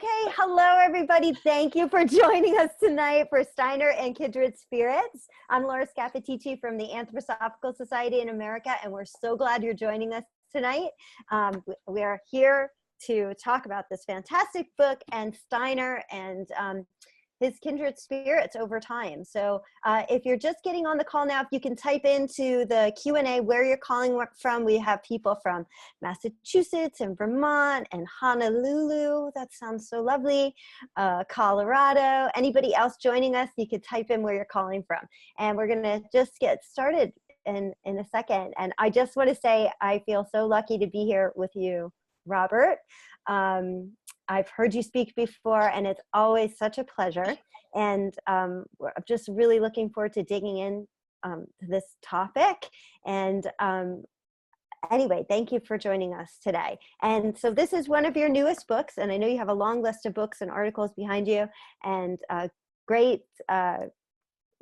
Okay, hello everybody. Thank you for joining us tonight for Steiner and Kindred Spirits. I'm Laura Scapitici from the Anthroposophical Society in America, and we're so glad you're joining us tonight. We're here to talk about this fantastic book and Steiner and his kindred spirits over time. So if you're just getting on the call now, if you can type into the Q&A where you're calling from. We have people from Massachusetts and Vermont and Honolulu. That sounds so lovely. Colorado. Anybody else joining us, you could type in where you're calling from. And we're gonna just get started in a second. And I just wanna say, I feel so lucky to be here with you, Robert. I've heard you speak before, and it's always such a pleasure. And I'm just really looking forward to digging in to this topic. And anyway, thank you for joining us today. And so this is one of your newest books, and I know you have a long list of books and articles behind you, and a great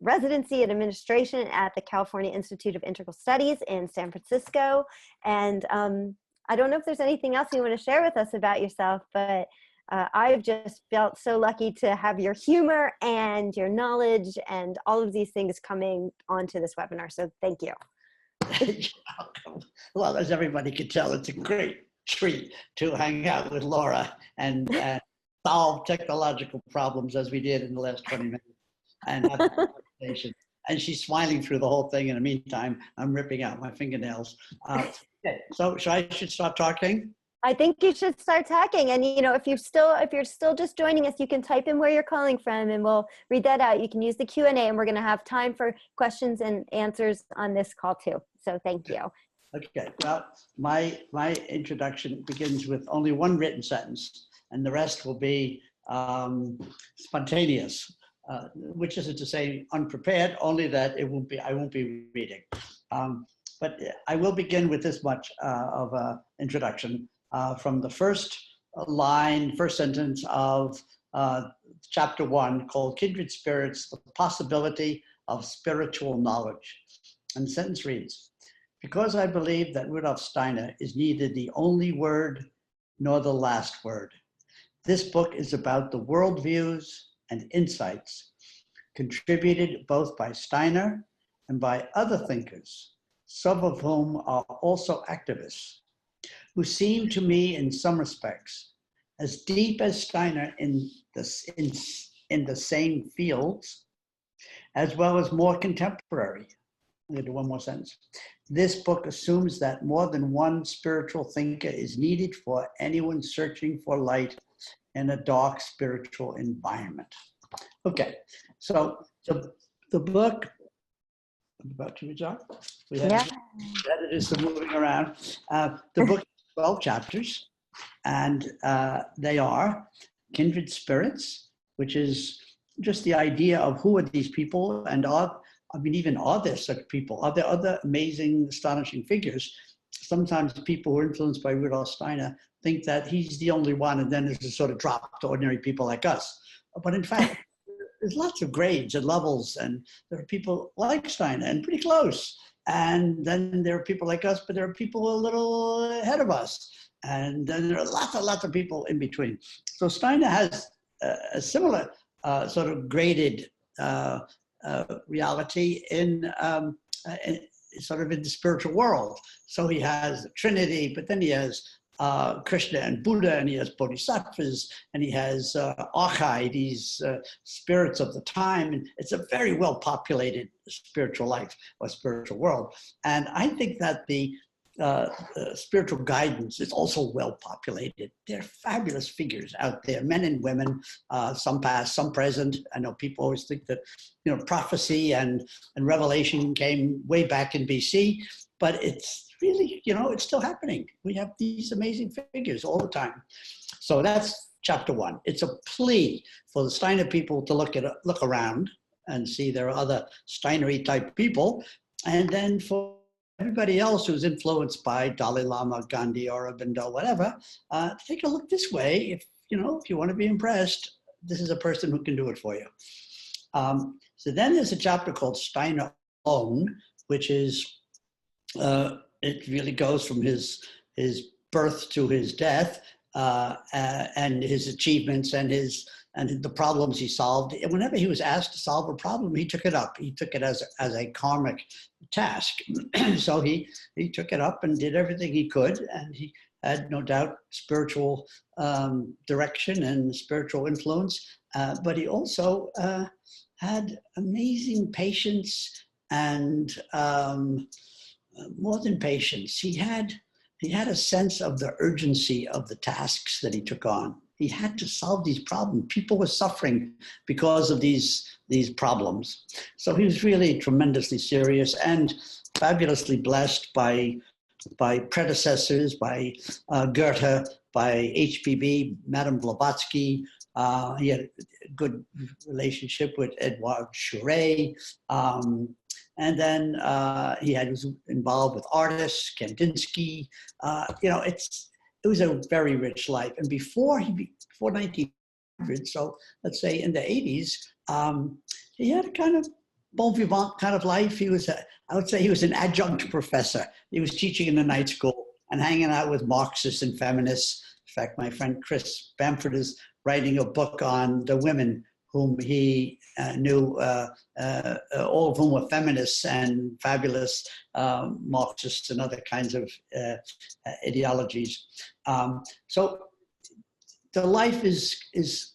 residency and administration at the California Institute of Integral Studies in San Francisco. And I don't know if there's anything else you want to share with us about yourself, but I've just felt so lucky to have your humor and your knowledge and all of these things coming onto this webinar. So thank you. You're welcome. Well, as everybody can tell, it's a great treat to hang out with Laura and solve technological problems as we did in the last 20 minutes and have a conversation. And she's smiling through the whole thing. In the meantime, I'm ripping out my fingernails. Okay, so I should start talking? I think you should start talking. And you know, if you're still just joining us, you can type in where you're calling from, and we'll read that out. You can use the Q&A, and we're going to have time for questions and answers on this call too. So thank you. Okay. Well, my introduction begins with only one written sentence, and the rest will be spontaneous, which isn't to say unprepared, only that I won't be reading. But I will begin with this much of an introduction from the first sentence of chapter 1 called Kindred Spirits, the Possibility of Spiritual Knowledge. And the sentence reads, because I believe that Rudolf Steiner is neither the only word nor the last word. This book is about the worldviews and insights contributed both by Steiner and by other thinkers, some of whom are also activists, who seem to me in some respects as deep as Steiner in the same fields, as well as more contemporary. I'm going to do one more sentence. This book assumes that more than one spiritual thinker is needed for anyone searching for light in a dark spiritual environment. Okay, so the book, I'm about to read out. Yeah. That it is the moving around. The book is 12 chapters, and they are Kindred Spirits, which is just the idea of who are these people, and are there such people? Are there other amazing, astonishing figures? Sometimes people who are influenced by Rudolf Steiner think that he's the only one, and then there's a sort of drop to ordinary people like us. But in fact, there's lots of grades and levels, and there are people like Steiner and pretty close. And then there are people like us, but there are people a little ahead of us. And then there are lots of people in between. So Steiner has a similar sort of graded reality in sort of in the spiritual world. So he has Trinity, but then he has Krishna and Buddha, and he has bodhisattvas, and he has archai, these spirits of the time. And it's a very well populated spiritual life or spiritual world. And I think that the spiritual guidance is also well populated. There are fabulous figures out there, men and women, some past, some present. I know people always think that, you know, prophecy and revelation came way back in BC, but it's really, you know, it's still happening. We have these amazing figures all the time. So that's chapter 1. It's a plea for the Steiner people to look around and see there are other Steinery type people, and then for everybody else who's influenced by Dalai Lama, Gandhi, Aurobindo, whatever, take a look this way. If you want to be impressed, this is a person who can do it for you. So then there's a chapter called Steiner Alone, which is, it really goes from his birth to his death. and his achievements and the problems he solved. And whenever he was asked to solve a problem, he took it up. He took it as a karmic task. So he took it up and did everything he could, and he had no doubt spiritual direction and spiritual influence, but he also had amazing patience and more than patience. He had a sense of the urgency of the tasks that he took on. He had to solve these problems. People were suffering because of these problems. So he was really tremendously serious and fabulously blessed by predecessors, by Goethe, by HPB, Madame Blavatsky. He had a good relationship with Edouard Schuré. And then he was involved with artists, Kandinsky. It was a very rich life. And before 1900, so let's say in the 80s, he had a kind of bon vivant kind of life. I would say he was an adjunct professor. He was teaching in the night school and hanging out with Marxists and feminists. In fact, my friend Chris Bamford is writing a book on the women whom he knew, all of whom were feminists and fabulous Marxists and other kinds of ideologies. So the life is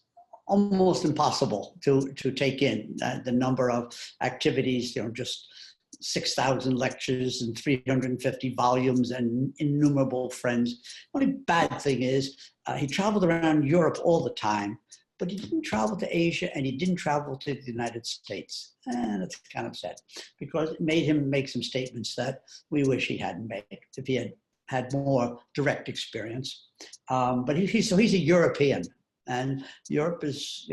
almost impossible to take in. The number of activities, just 6,000 lectures and 350 volumes and innumerable friends. The only bad thing is he traveled around Europe all the time, but he didn't travel to Asia and he didn't travel to the United States. And that's kind of sad because it made him make some statements that we wish he hadn't made if he had more direct experience. But he's a European, and Europe is,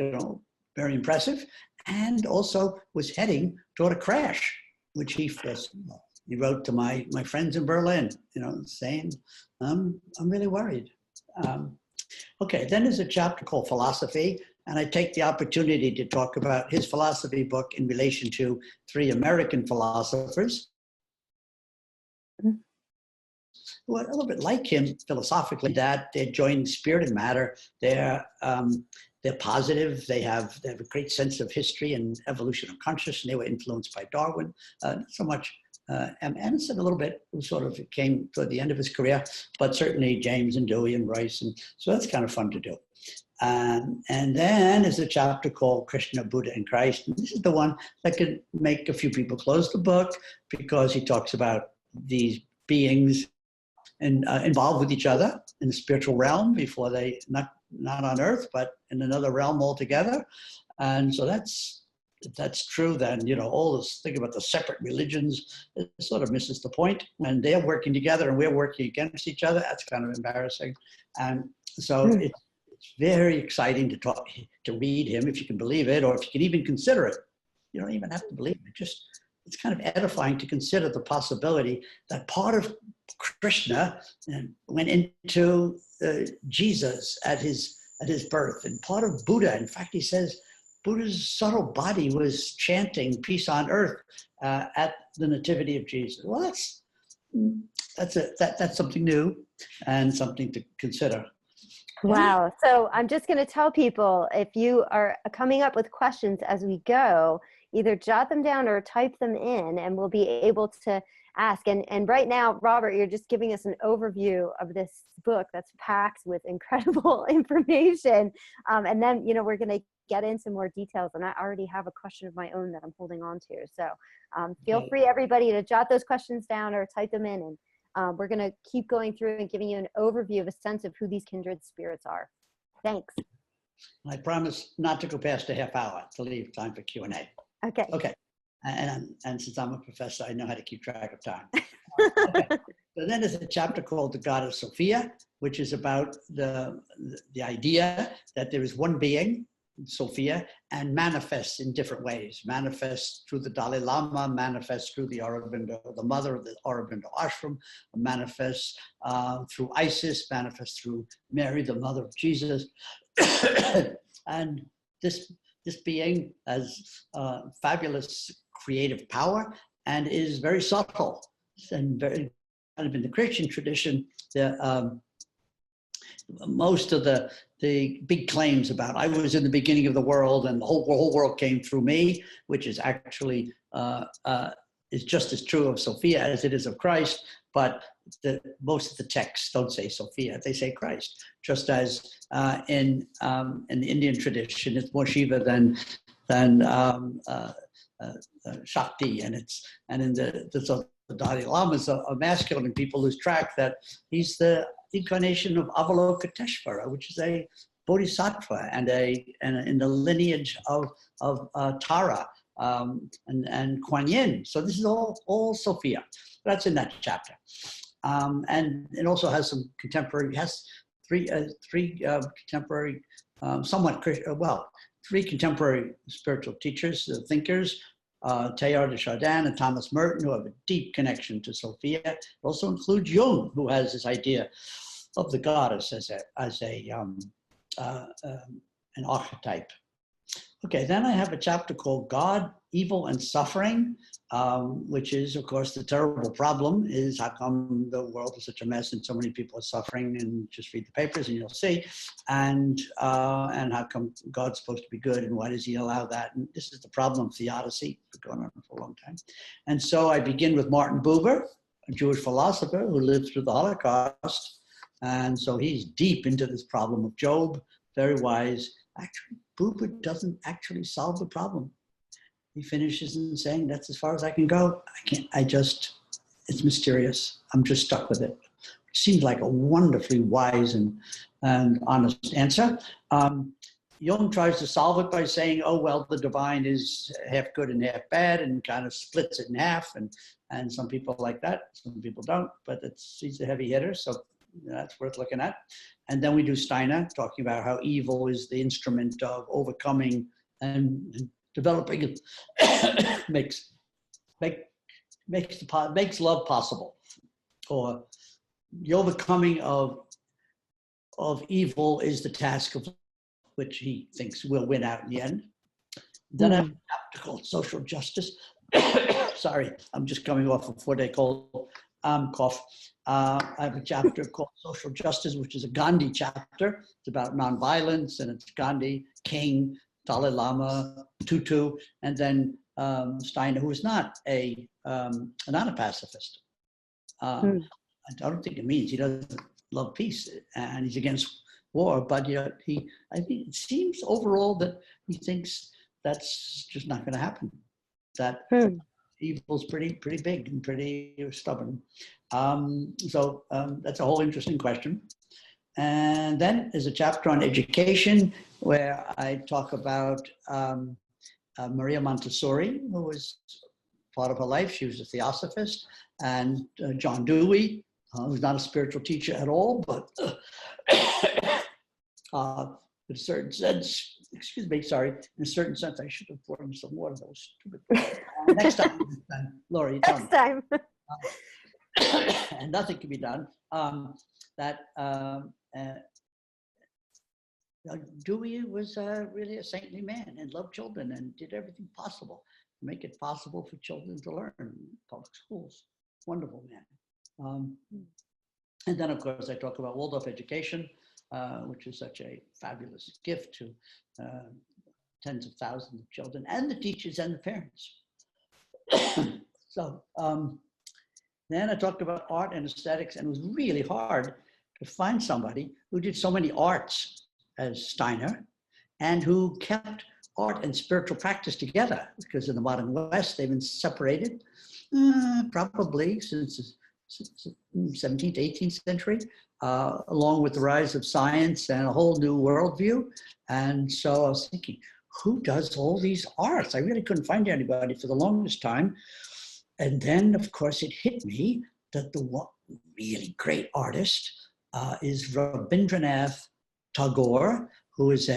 very impressive, and also was heading toward a crash, which he wrote to my friends in Berlin, saying, I'm really worried. Okay, then there's a chapter called Philosophy, and I take the opportunity to talk about his philosophy book in relation to 3 American philosophers who are a little bit like him philosophically, that they're joining spirit and matter. They're positive. They have a great sense of history and evolution of consciousness, and they were influenced by Darwin. Not so much Emerson a little bit, who sort of came toward the end of his career, but certainly James and Dewey and Royce, and so that's kind of fun to do. And then there's a chapter called Krishna, Buddha, and Christ. And this is the one that could make a few people close the book, because he talks about these beings and involved with each other in the spiritual realm before they, not on earth, but in another realm altogether. And so if that's true, then, all this thing about the separate religions, it sort of misses the point. When they're working together and we're working against each other, that's kind of embarrassing. And so it's very exciting to read him, if you can believe it, or if you can even consider it. You don't even have to believe it. It's kind of edifying to consider the possibility that part of Krishna went into Jesus at his birth, and part of Buddha. In fact, he says Buddha's subtle body was chanting peace on earth at the nativity of Jesus. Well, that's something new and something to consider. Wow. So I'm just going to tell people, if you are coming up with questions as we go, either jot them down or type them in, and we'll be able to ask. And right now, Robert, you're just giving us an overview of this book that's packed with incredible information. And then, we're going to get into more details. And I already have a question of my own that I'm holding on to. So feel free, everybody, to jot those questions down or type them in. And we're going to keep going through and giving you an overview of a sense of who these kindred spirits are. Thanks. I promise not to go past a half hour to leave time for Q&A. Okay. Okay. And since I'm a professor, I know how to keep track of time. Okay. So then there's a chapter called The Goddess Sophia, which is about the idea that there is one being, Sophia, and manifests in different ways. Manifests through the Dalai Lama, manifests through the Aurobindo, the mother of the Aurobindo ashram, manifests through Isis, manifests through Mary, the mother of Jesus. And this being has fabulous creative power and is very subtle, and very kind of in the Christian tradition. most of the big claims about I was in the beginning of the world and the whole world came through me, which is actually is just as true of Sophia as it is of Christ, but most of the texts don't say Sophia, they say Christ. Just as in the Indian tradition, it's more Shiva than Shakti, and in the Dalai Lama is a masculine, and people lose track that he's the incarnation of Avalokiteshvara, which is a bodhisattva and in the lineage of Tara and Kuan Yin. So this is all Sophia. That's in that chapter, and it also has some contemporary. It has three contemporary, three contemporary spiritual teachers, thinkers. Teilhard de Chardin and Thomas Merton, who have a deep connection to Sophia. It also includes Jung, who has this idea of the goddess as an archetype. Okay, then I have a chapter called God, Evil, and Suffering, which is, of course, the terrible problem is how come the world is such a mess and so many people are suffering, and just read the papers and you'll see, and how come God's supposed to be good and why does he allow that? And this is the problem of theodicy. It's been going on for a long time. And so I begin with Martin Buber, a Jewish philosopher who lived through the Holocaust. And so he's deep into this problem of Job, very wise. Actually, Buber doesn't actually solve the problem. He finishes in saying, that's as far as I can go. It's mysterious. I'm just stuck with it. It seems like a wonderfully wise and honest answer. Jung tries to solve it by saying, oh, well, the divine is half good and half bad, and kind of splits it in half. And some people like that, some people don't, but he's a heavy hitter, so that's worth looking at. And then we do Steiner, talking about how evil is the instrument of overcoming and developing makes love possible, or the overcoming of evil is the task of which he thinks will win out in the end. Then I have a chapter called Social Justice. Sorry, I'm just coming off a 4-day cold cough. I have a chapter called Social Justice, which is a Gandhi chapter. It's about nonviolence, and it's Gandhi, King, Dalai Lama, Tutu, and then Steiner, who is not a pacifist. I don't think it means he doesn't love peace and he's against war, but I think it seems overall that he thinks that's just not going to happen. That evil's pretty big and pretty stubborn. So that's a whole interesting question. And then there's a chapter on education where I talk about Maria Montessori, who was part of her life. She was a theosophist, and John Dewey, who's not a spiritual teacher at all, but in a certain sense, in a certain sense, I should have poured him some water. That was stupid. Next time, Laura, you tell me. Next time. And nothing can be done. Dewey was really a saintly man and loved children and did everything possible to make it possible for children to learn in public schools. Wonderful man. And then, of course, I talk about Waldorf education, which is such a fabulous gift to tens of thousands of children and the teachers and the parents. So then I talked about art and aesthetics, and it was really hard to find somebody who did so many arts as Steiner and who kept art and spiritual practice together, because in the modern West, they've been separated probably since the 17th, 18th century, along with the rise of science and a whole new worldview. And so I was thinking, who does all these arts? I really couldn't find anybody for the longest time. And then, of course, it hit me that the one really great artist is Rabindranath Tagore, who is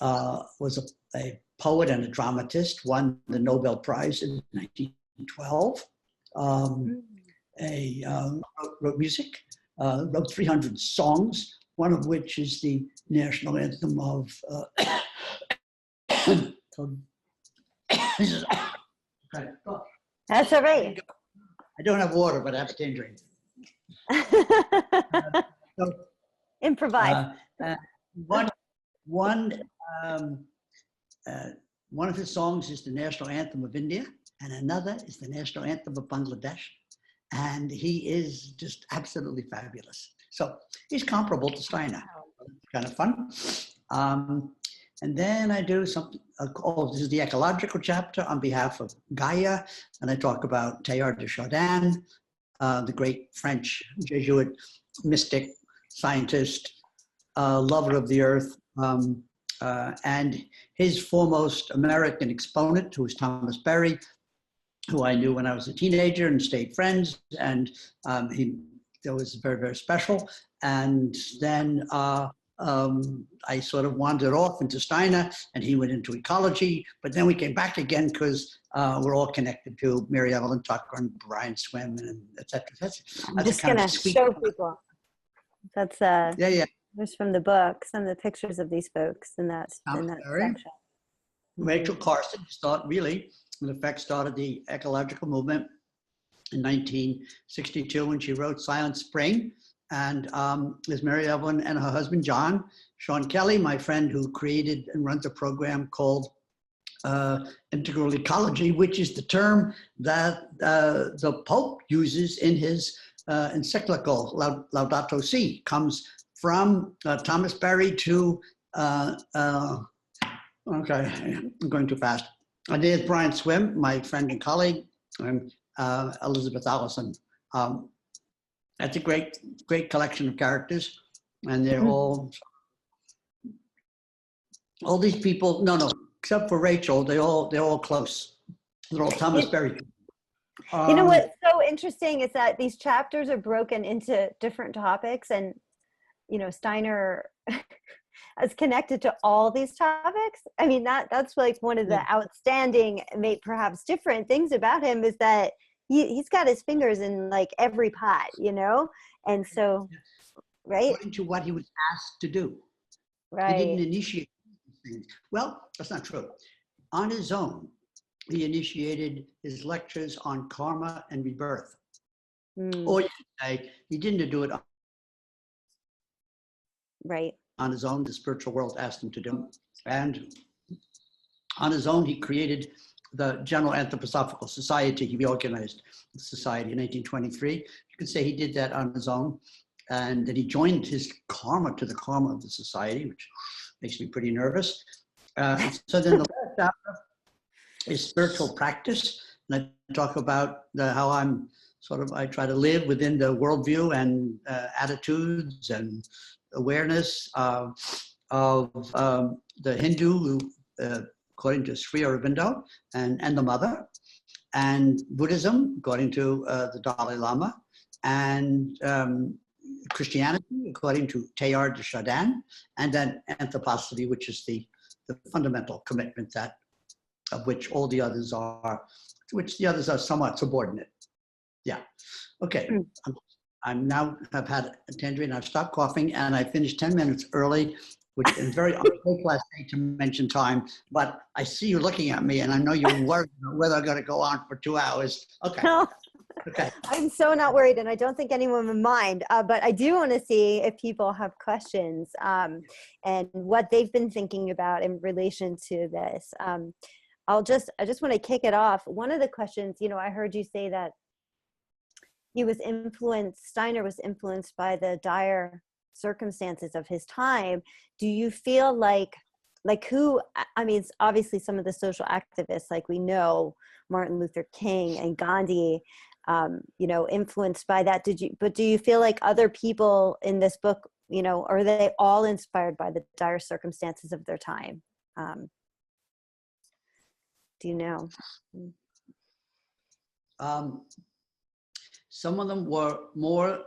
was a poet and a dramatist, won the Nobel Prize in 1912. Wrote music, wrote 300 songs, one of which is the national anthem of That's all right. I don't have water, but I have tangerine. Improvise. One, one, um, one of his songs is the national anthem of India, and another is the national anthem of Bangladesh. And he is just absolutely fabulous. So he's comparable to Steiner. Kind of fun. And then I do something, this is the ecological chapter on behalf of Gaia. And I talk about Teilhard de Chardin, the great French Jesuit mystic, scientist, lover of the earth. And his foremost American exponent, who was Thomas Berry, who I knew when I was a teenager and stayed friends. And that was very, very special. And then I sort of wandered off into Steiner, and he went into ecology. But then we came back again because we're all connected to Mary Evelyn Tucker and Brian Swim and et cetera. I'm just going to show people. That's There's from the book, some of the pictures of these folks in that section. Rachel Carson in effect, started the ecological movement in 1962 when she wrote Silent Spring. And there's Mary Evelyn and her husband, John. Sean Kelly, my friend who created and runs a program called Integral Ecology, which is the term that the Pope uses in his encyclical, Laudato Si, comes from Thomas Berry to, okay, I'm going too fast. And there's Brian Swim, my friend and colleague, and Elizabeth Allison. That's a great collection of characters, and they're all these people. No, except for Rachel, they're all close. They're all Thomas Berry. You know what's so interesting is that these chapters are broken into different topics, and Steiner is connected to all these topics. I mean, that's like one of the outstanding, perhaps different things about him is that he's got his fingers in like every pot, and so, right? According to what he was asked to do. Right. He didn't initiate things. Well, that's not true. On his own, he initiated his lectures on karma and rebirth. Or you could say he didn't do it on his own. The spiritual world asked him to do. And on his own, he created the General Anthroposophical Society. He reorganized the society in 1923. You could say he did that on his own. And then he joined his karma to the karma of the society, which makes me pretty nervous. So then the last chapter is spiritual practice. And I talk about how I try to live within the worldview and attitudes and awareness of the Hindu who, according to Sri Aurobindo and the mother, and Buddhism, according to the Dalai Lama, and Christianity, according to Teilhard de Chardin, and then anthroposophy, which is the fundamental commitment of which all the others are, somewhat subordinate. Yeah. Okay. I'm now have had a tangerine. I've stopped coughing, and I finished 10 minutes early, which is very unsafe last day to mention time. But I see you looking at me, and I know you're worried about whether I'm going to go on for 2 hours. Okay. No. Okay. I'm so not worried, and I don't think anyone would mind. But I do want to see if people have questions and what they've been thinking about in relation to this. I just want to kick it off. One of the questions, I heard you say that Steiner was influenced by the dire circumstances of his time. Do you feel like it's obviously some of the social activists, like we know Martin Luther King and Gandhi, influenced by that. But do you feel like other people in this book, are they all inspired by the dire circumstances of their time? Do you know? Some of them were more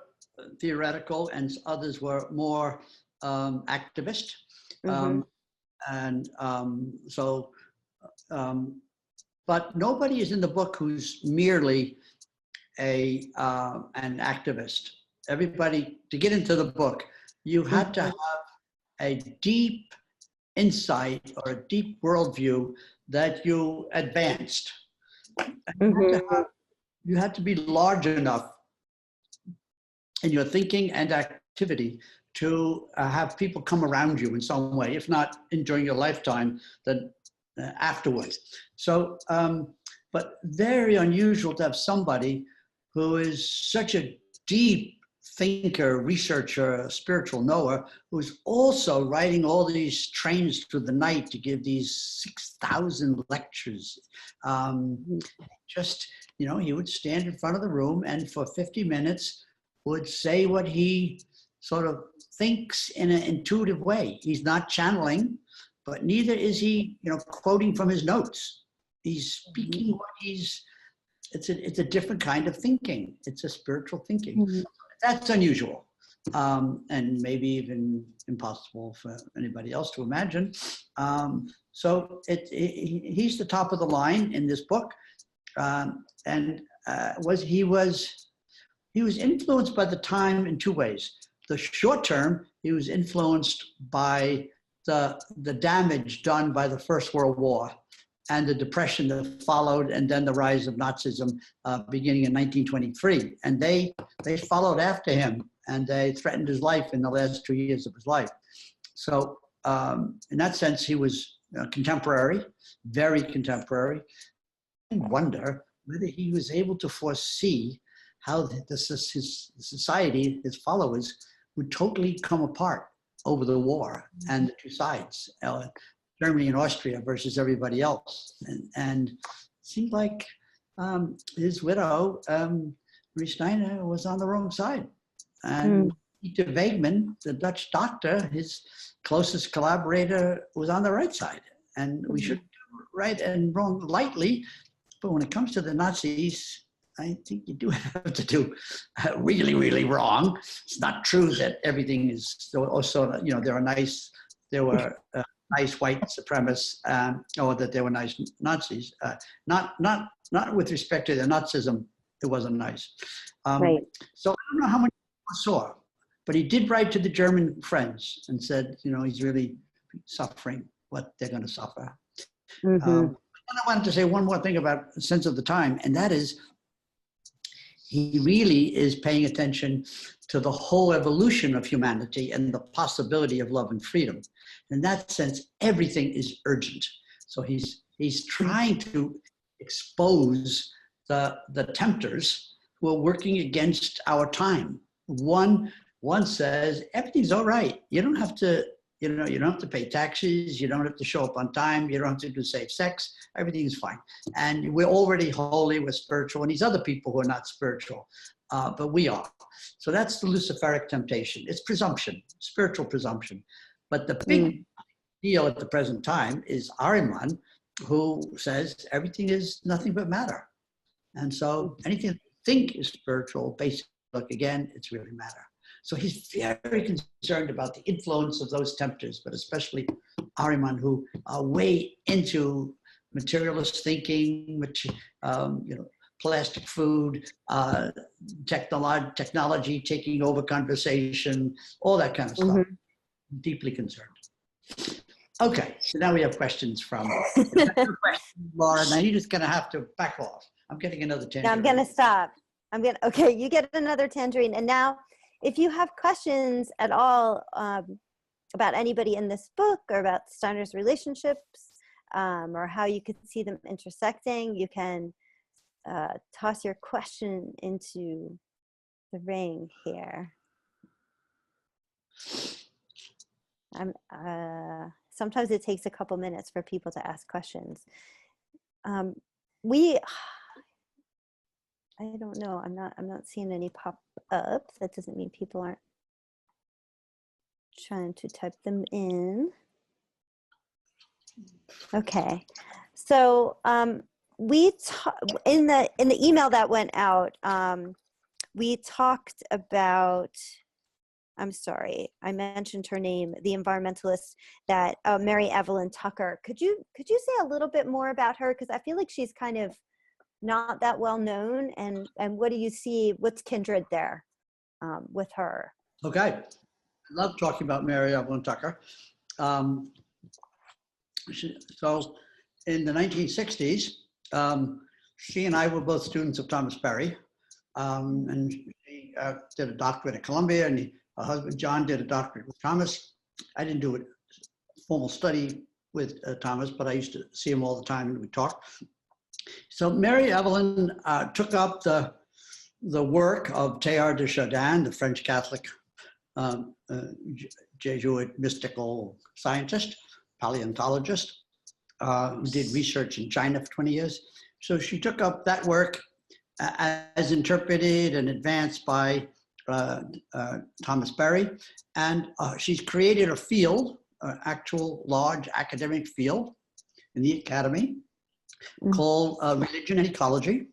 theoretical and others were more activist. But nobody is in the book who's merely an activist. Everybody, to get into the book, you had to have a deep insight or a deep worldview that you advanced. You had to be large enough in your thinking and activity to have people come around you in some way, if not during your lifetime, then afterwards. So, but very unusual to have somebody who is such a deep thinker, researcher, spiritual knower, who's also writing all these trains through the night to give these 6,000 lectures. Just, you know, he would stand in front of the room and for 50 minutes would say what he sort of thinks in an intuitive way. He's not channeling, but neither is he, you know, quoting from his notes. He's speaking what he's, it's a different kind of thinking. It's a spiritual thinking. Mm-hmm. That's unusual, and maybe even impossible for anybody else to imagine. So he's the top of the line in this book, and he was influenced by the time in two ways. The short term, he was influenced by the damage done by the First World War and the depression that followed, and then the rise of Nazism beginning in 1923. And they followed after him, and they threatened his life in the last 2 years of his life. So in that sense, he was contemporary, very contemporary. I wonder whether he was able to foresee how his society, his followers, would totally come apart over the war and the two sides. Germany and Austria versus everybody else. And it seemed like his widow, Marie Steiner, was on the wrong side. And Peter Wegemann, the Dutch doctor, his closest collaborator, was on the right side. And we should do right and wrong lightly, but when it comes to the Nazis, I think you do have to do really, really wrong. It's not true that everything is also, you know, there were nice white supremacists, or that they were nice Nazis. Not with respect to the Nazism, it wasn't nice. Right. So I don't know how many people saw, but he did write to the German friends and said, you know, he's really suffering what they're going to suffer. Mm-hmm. And I wanted to say one more thing about the sense of the time, and that is, he really is paying attention to the whole evolution of humanity and the possibility of love and freedom. In that sense, everything is urgent. So he's trying to expose the tempters who are working against our time. One says, everything's all right. You don't have to, you know, you don't have to pay taxes. You don't have to show up on time. You don't have to do safe sex. Everything is fine. And we're already holy, we're spiritual, and these other people who are not spiritual, but we are. So that's the Luciferic temptation. It's presumption, spiritual presumption. But the big deal at the present time is Ahriman, who says everything is nothing but matter. And so anything you think is spiritual, basically, look, again, it's really matter. So he's very concerned about the influence of those tempters, but especially Ahriman, who are way into materialist thinking, which, you know, plastic food, technology taking over conversation, all that kind of stuff. Mm-hmm. Deeply concerned. Okay, so now we have questions from Laura. Now you're just going to have to back off. I'm getting another tangerine. No, I'm going to stop. Okay, you get another tangerine. And now, if you have questions at all about anybody in this book or about Steiner's relationships or how you could see them intersecting, you can toss your question into the ring here. Sometimes it takes a couple minutes for people to ask questions. I don't know. I'm not seeing any pop up. That doesn't mean people aren't trying to type them in. Okay. So we in the email that went out, we talked about. I'm sorry, I mentioned her name, the environmentalist that Mary Evelyn Tucker. Could you say a little bit more about her? Because I feel like she's kind of not that well known, and what do you see, what's kindred there with her? Okay, I love talking about Mary Evelyn Tucker. So in the 1960s, she and I were both students of Thomas Berry, and she did a doctorate at Columbia, and Her husband, John, did a doctorate with Thomas. I didn't do a formal study with Thomas, but I used to see him all the time and we talked. So Mary Evelyn took up the work of Teilhard de Chardin, the French Catholic Jesuit mystical scientist, paleontologist, who did research in China for 20 years. So she took up that work as interpreted and advanced by Thomas Berry. And she's created a field, an actual large academic field in the academy called Religion and Ecology.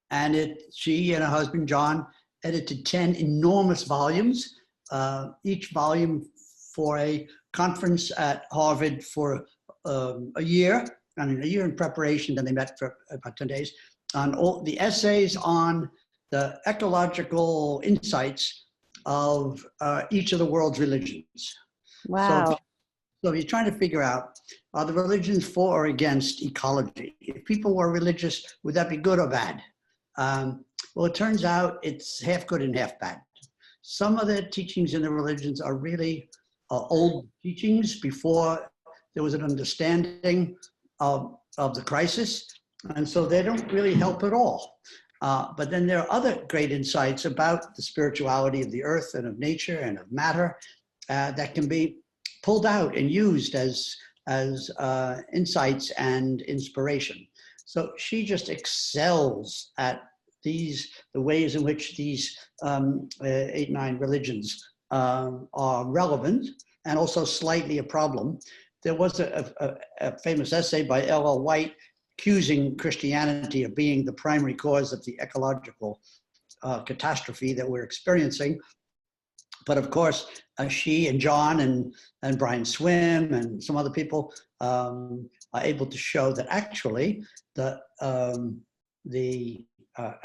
And she and her husband, John, edited 10 enormous volumes, each volume for a conference at Harvard for a year, and a year in preparation. Then they met for about 10 days on all the essays on the ecological insights of each of the world's religions. Wow. So you're trying to figure out, are the religions for or against ecology? If people were religious, would that be good or bad? Well, it turns out it's half good and half bad. Some of the teachings in the religions are really old teachings before there was an understanding of the crisis. And so they don't really help at all. But then there are other great insights about the spirituality of the earth and of nature and of matter that can be pulled out and used as insights and inspiration. So she just excels at the ways in which these 8, 9 religions are relevant and also slightly a problem. There was a famous essay by L.L. White accusing Christianity of being the primary cause of the ecological catastrophe that we're experiencing. But of course, she and John and Brian Swim and some other people are able to show that actually the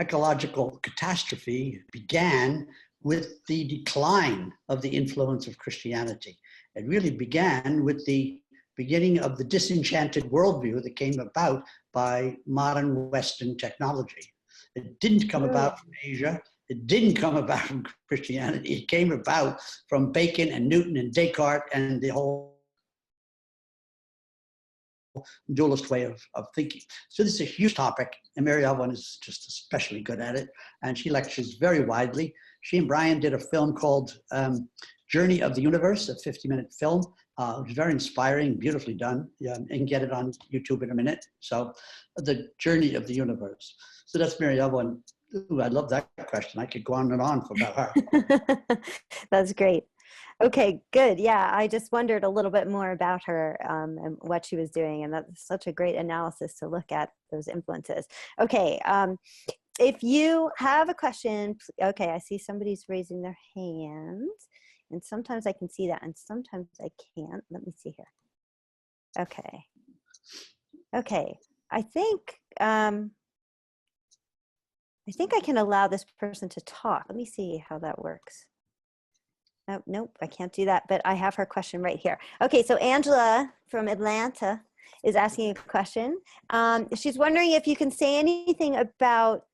ecological catastrophe began with the decline of the influence of Christianity. It really began with the beginning of the disenchanted worldview that came about by modern Western technology. It didn't come about from Asia. It didn't come about from Christianity. It came about from Bacon and Newton and Descartes and the whole dualist way of thinking. So this is a huge topic, and Mary Evelyn is just especially good at it, and she lectures very widely. She and Brian did a film called Journey of the Universe, a 50-minute film. It was very inspiring, beautifully done. You can get it on YouTube in a minute. So the Journey of the Universe. So that's Mary Evelyn. Ooh, I love that question. I could go on and on about her. That's great. Okay, good. Yeah, I just wondered a little bit more about her and what she was doing, and that's such a great analysis to look at those influences. Okay, if you have a question, okay, I see somebody's raising their hand, and sometimes I can see that, and sometimes I can't. Let me see here. Okay. Okay, I think I can allow this person to talk. Let me see how that works. Oh, nope, I can't do that, but I have her question right here. Okay, so Angela from Atlanta is asking a question. She's wondering if you can say anything about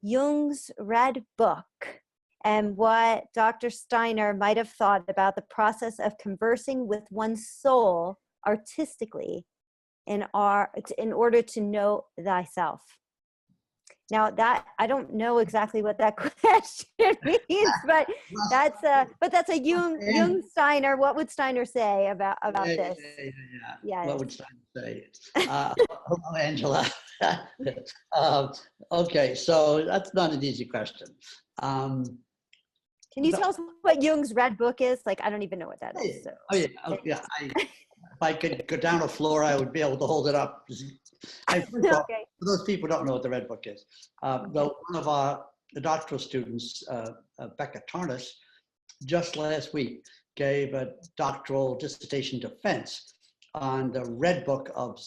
Jung's Red Book and what Dr. Steiner might have thought about the process of conversing with one's soul artistically in order to know thyself. Now that I don't know exactly what that question means, but that's a Jung Steiner. What would Steiner say about this? Yeah. What would Steiner say? Hello, Angela. Okay, so that's not an easy question. Can you tell us what Jung's Red Book is? Like, I don't even know what that is. So. Oh yeah. If I could go down a floor, I would be able to hold it up. Okay. For those people who don't know what the Red Book is, one of the doctoral students, Becca Tarnas, just last week gave a doctoral dissertation defense on the Red Book of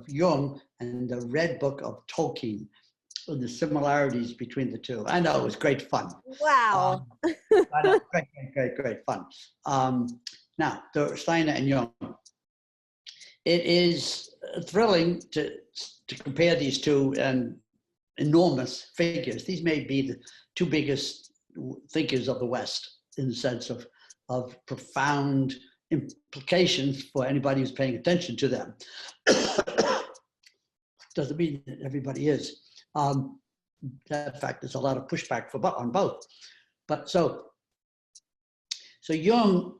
Jung and the Red Book of Tolkien, the similarities between the two. I know, it was great fun. Wow. Great fun. Now, the Steiner and Jung. It is thrilling to compare these two enormous figures. These may be the two biggest thinkers of the West, in the sense of profound implications for anybody who's paying attention to them. Doesn't mean that everybody is. In fact, there's a lot of pushback on both. But so Jung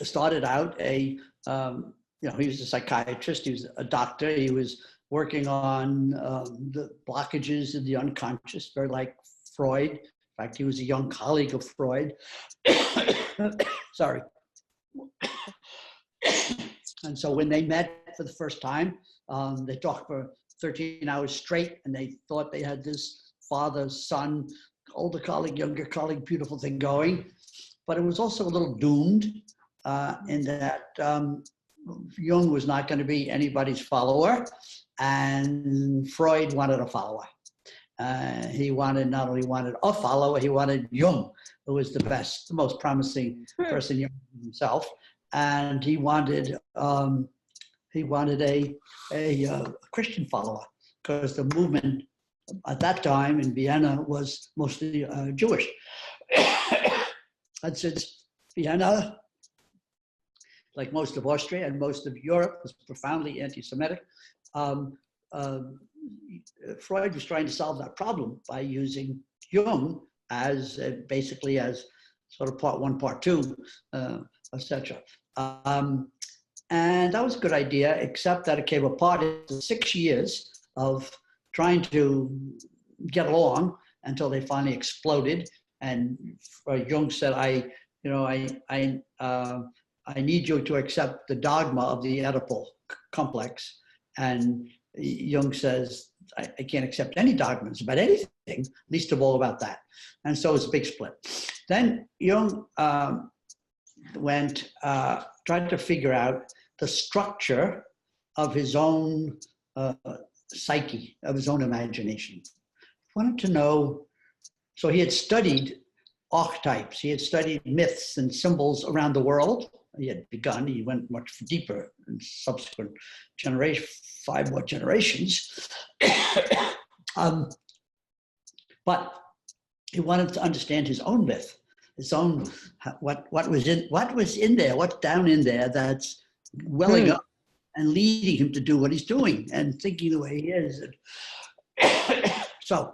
started out he was a psychiatrist, he was a doctor, he was working on the blockages in the unconscious, very like Freud. In fact, he was a young colleague of Freud. Sorry. And so when they met for the first time, they talked for 13 hours straight, and they thought they had this father, son, older colleague, younger colleague, beautiful thing going. But it was also a little doomed in that Jung was not going to be anybody's follower, and Freud wanted a follower. He not only wanted a follower, he wanted Jung, who was the best, the most promising person himself, and he wanted a Christian follower, because the movement at that time in Vienna was mostly Jewish. And since Vienna, like most of Austria and most of Europe, was profoundly anti-Semitic, Freud was trying to solve that problem by using Jung as basically as sort of part one, part two, etc. And that was a good idea, except that it came apart in 6 years of trying to get along until they finally exploded. And Jung said, I need you to accept the dogma of the Oedipal complex. And Jung says, I can't accept any dogmas about anything, least of all about that. And so it's a big split. Then Jung tried to figure out the structure of his own psyche, of his own imagination. He wanted to know, so he had studied archetypes, he had studied myths and symbols around the world. He had begun, he went much deeper in subsequent generation, 5 more generations. But he wanted to understand his own myth, his own, what was in there, what's down in there that's welling up and leading him to do what he's doing and thinking the way he is. So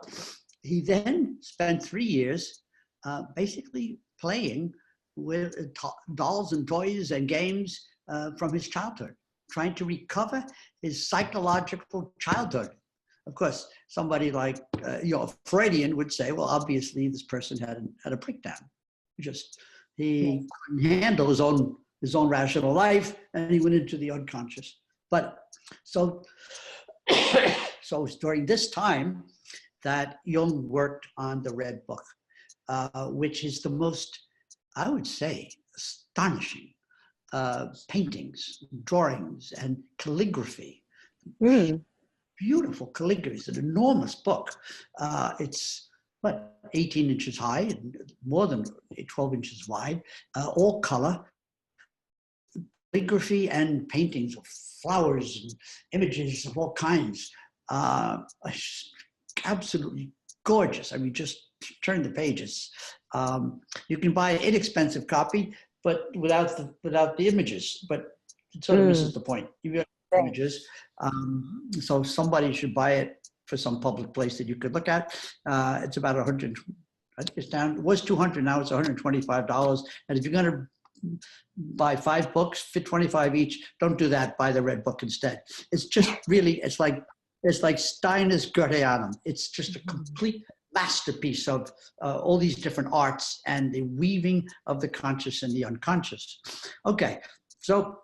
he then spent 3 years basically playing with dolls and toys and games from his childhood, trying to recover his psychological childhood. Of course, somebody like a Freudian would say, well, obviously this person had a breakdown. He couldn't handle his own rational life, and he went into the unconscious. But so it's during this time that Jung worked on the Red Book, which is the most, I would say, astonishing paintings, drawings, and calligraphy. Beautiful calligraphy. It's an enormous book. It's 18 inches high and more than 12 inches wide, all color. Calligraphy and paintings of flowers and images of all kinds. Absolutely gorgeous. I mean, just turn the pages. You can buy an inexpensive copy, but without the images. But it sort of misses the point. You have images, so somebody should buy it for some public place that you could look at. It's about 100. I think it's down. It was 200. Now it's $125. And if you're going to buy 5 books, fit 25 each, don't do that. Buy the Red Book instead. It's just really. It's like Steiner's Goetheanum. It's just a complete masterpiece of all these different arts and the weaving of the conscious and the unconscious. Okay, so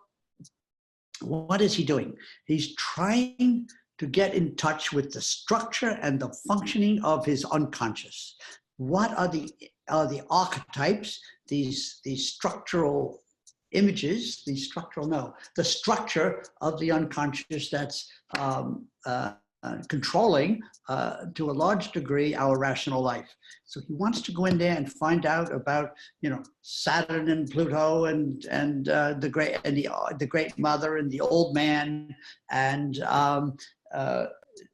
what is he doing? He's trying to get in touch with the structure and the functioning of his unconscious. What are the archetypes, these structural images, the structure of the unconscious that's controlling to a large degree our rational life. So he wants to go in there and find out about, Saturn and Pluto and the great mother and the old man, and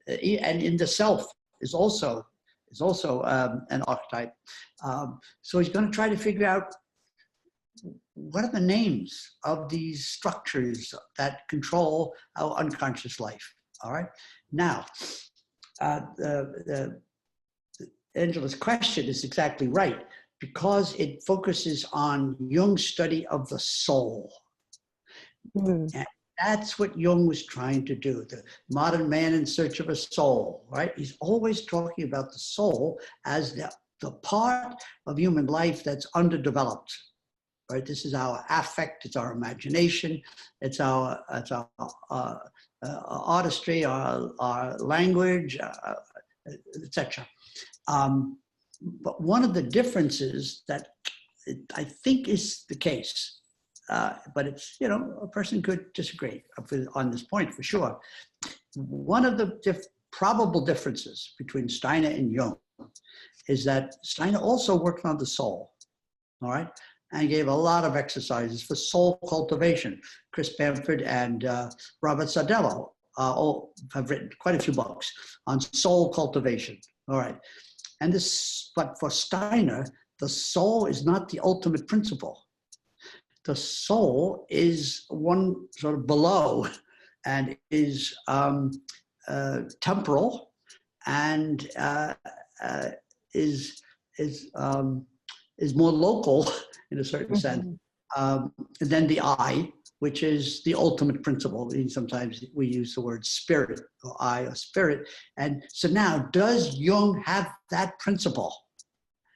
in the self is also is also an archetype. So he's going to try to figure out what are the names of these structures that control our unconscious life. All right. Now, Angela's question is exactly right, because it focuses on Jung's study of the soul. And that's what Jung was trying to do, the modern man in search of a soul, right? He's always talking about the soul as the part of human life that's underdeveloped, right? This is our affect, it's our imagination, it's our artistry, our language, etc. But one of the differences that I think is the case, but it's, you know, a person could disagree on this point for sure. One of the probable differences between Steiner and Jung is that Steiner also worked on the soul, all right? And gave a lot of exercises for soul cultivation. Chris Bamford and Robert Sardello all have written quite a few books on soul cultivation, all right? And this, but for Steiner, the soul is not the ultimate principle. The soul is one sort of below and is temporal and is more local in a certain sense than the I, which is the ultimate principle. Sometimes we use the word spirit or I or spirit. And so now, does Jung have that principle?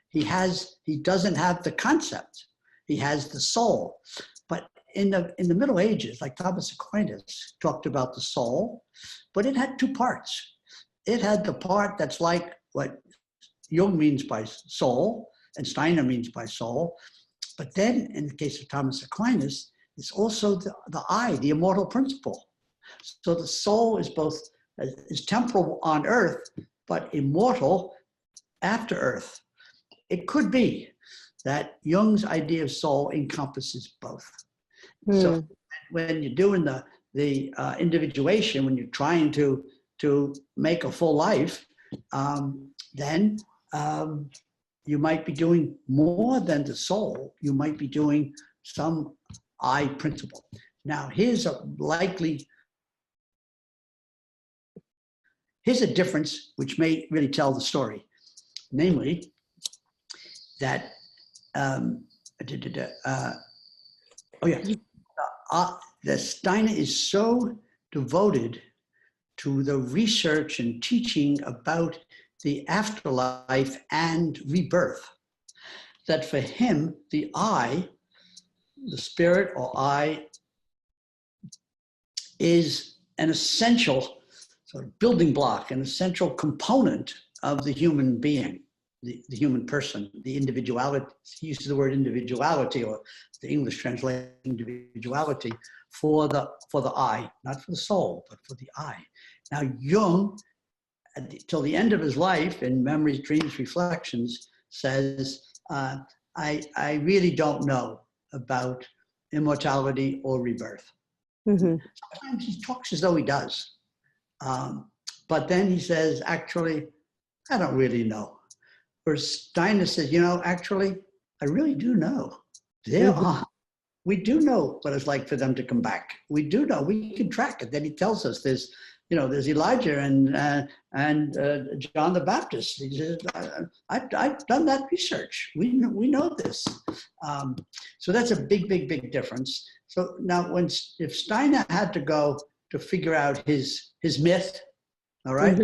He doesn't have the concept. He has the soul. But in the Middle Ages, like Thomas Aquinas talked about the soul, but it had two parts. It had the part that's like what Jung means by soul and Steiner means by soul. But then in the case of Thomas Aquinas, it's also the I, the immortal principle. So the soul is both is temporal on earth, but immortal after earth. It could be that Jung's idea of soul encompasses both. So when you're doing the individuation, when you're trying to make a full life, then you might be doing more than the soul. You might be doing some I principle. Now, here's a difference which may really tell the story. Namely, that, the Steiner is so devoted to the research and teaching about the afterlife and rebirth, that for him, the I, the spirit or I, is an essential sort of building block, an essential component of the human being, the human person, the individuality. He uses the word individuality, or the English translation individuality, for the I, not for the soul, but for the I. Now, Jung, till the end of his life, in Memories, Dreams, Reflections, says, I really don't know about immortality or rebirth. Sometimes he talks as though he does. But then he says, actually, I don't really know. Whereas Steiner says, you know, actually, I really do know. We do know what it's like for them to come back. We do know, we can track it. Then he tells us there's Elijah and John the Baptist. He says, I've done that research. We know this. So that's a big difference. So now, if Steiner had to go to figure out his myth, all right,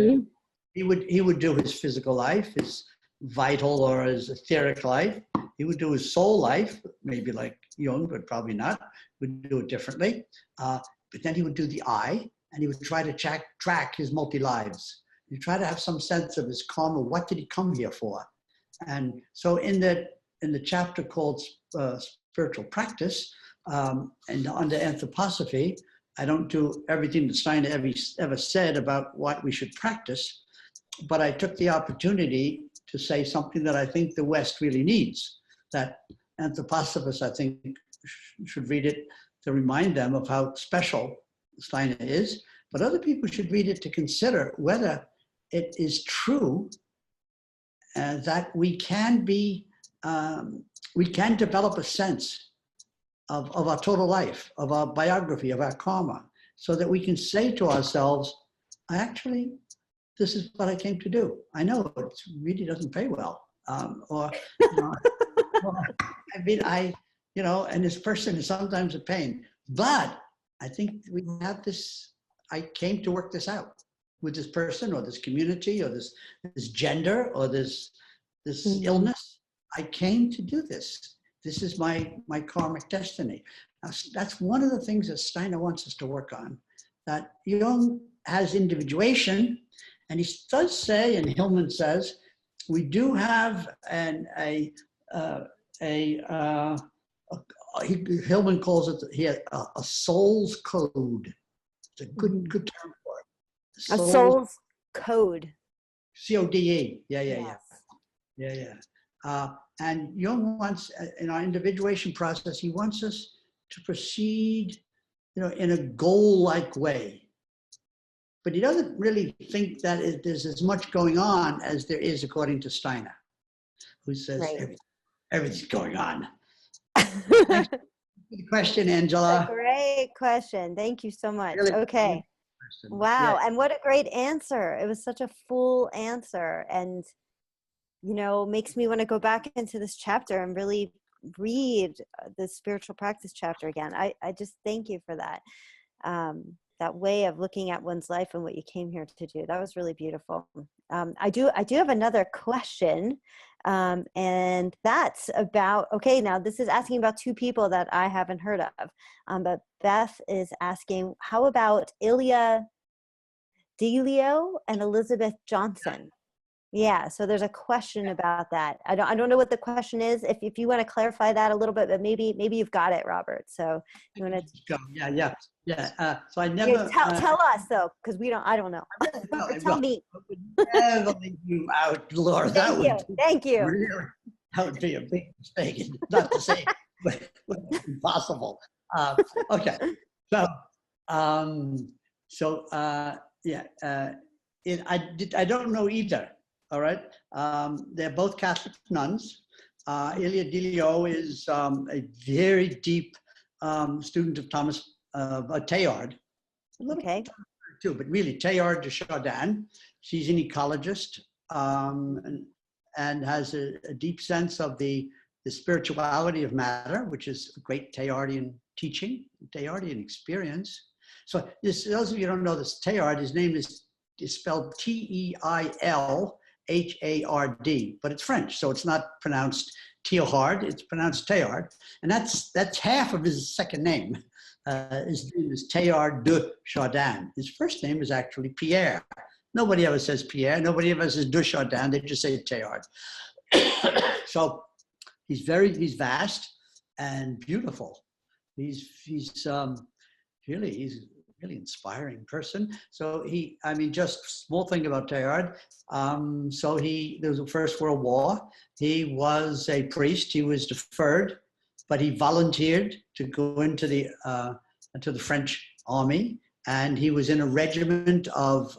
he would do his physical life, his vital or his etheric life. He would do his soul life, maybe like Jung, but probably not. Would do it differently. But then he would do the I, and he would try to track his multi-lives. He'd try to have some sense of his karma. What did he come here for? And so in the chapter called Spiritual Practice, and under anthroposophy, I don't do everything that Steiner ever said about what we should practice, but I took the opportunity to say something that I think the West really needs, that anthroposophists, I think, should read it to remind them of how special Steiner is, but other people should read it to consider whether it is true that we can develop a sense of our total life, of our biography, of our karma, so that we can say to ourselves, this is what I came to do. I know it really doesn't pay well. Or, and this person is sometimes a pain. But I think we have this, I came to work this out with this person or this community or this gender or this illness. I came to do this. This is my karmic destiny. That's one of the things that Steiner wants us to work on. That Jung has individuation, and he does say, and Hillman says, we do have Hillman calls it a soul's code. It's a good term for it. A soul's code. CODE. Yeah. And Jung wants, in our individuation process, he wants us to proceed, in a goal-like way. But he doesn't really think that there's as much going on as there is according to Steiner, who says everything's going on. Thanks for the question, Angela. A great question. Thank you so much. Really okay. Wow. Yeah. And what a great answer. It was such a full answer. And, makes me want to go back into this chapter and really read the spiritual practice chapter again. I just thank you for that. That way of looking at one's life and what you came here to do. That was really beautiful. I do have another question. And that's about, now this is asking about two people that I haven't heard of. But Beth is asking, how about Ilya Delio and Elizabeth Johnson? Yeah, so there's a question about that. I don't know what the question is. If you want to clarify that a little bit, but maybe you've got it, Robert. So you want to? Yeah. So I never tell us though, because I don't know. Tell me. I would never leave you out, Laura. Thank you. Really, that would be a big mistake. Not to say, but impossible. Okay. So I don't know either. All right. They're both Catholic nuns. Ilya Delio is a very deep student of Thomas Teilhard. Okay. Too, but really Teilhard de Chardin. She's an ecologist and has a deep sense of the spirituality of matter, which is a great Teilhardian teaching, Teilhardian experience. So those of you who don't know this, Teilhard, his name is spelled Teilhard, but it's French, so it's not pronounced Teilhard, it's pronounced Teilhard, and that's half of his second name. His name is Teilhard de Chardin. His first name is actually Pierre. Nobody ever says Pierre, nobody ever says de Chardin, they just say Teilhard. So he's vast and beautiful. He's really inspiring person. So just small thing about Teilhard. There was a First World War. He was a priest. He was deferred, but he volunteered to go into the French army, and he was in a regiment of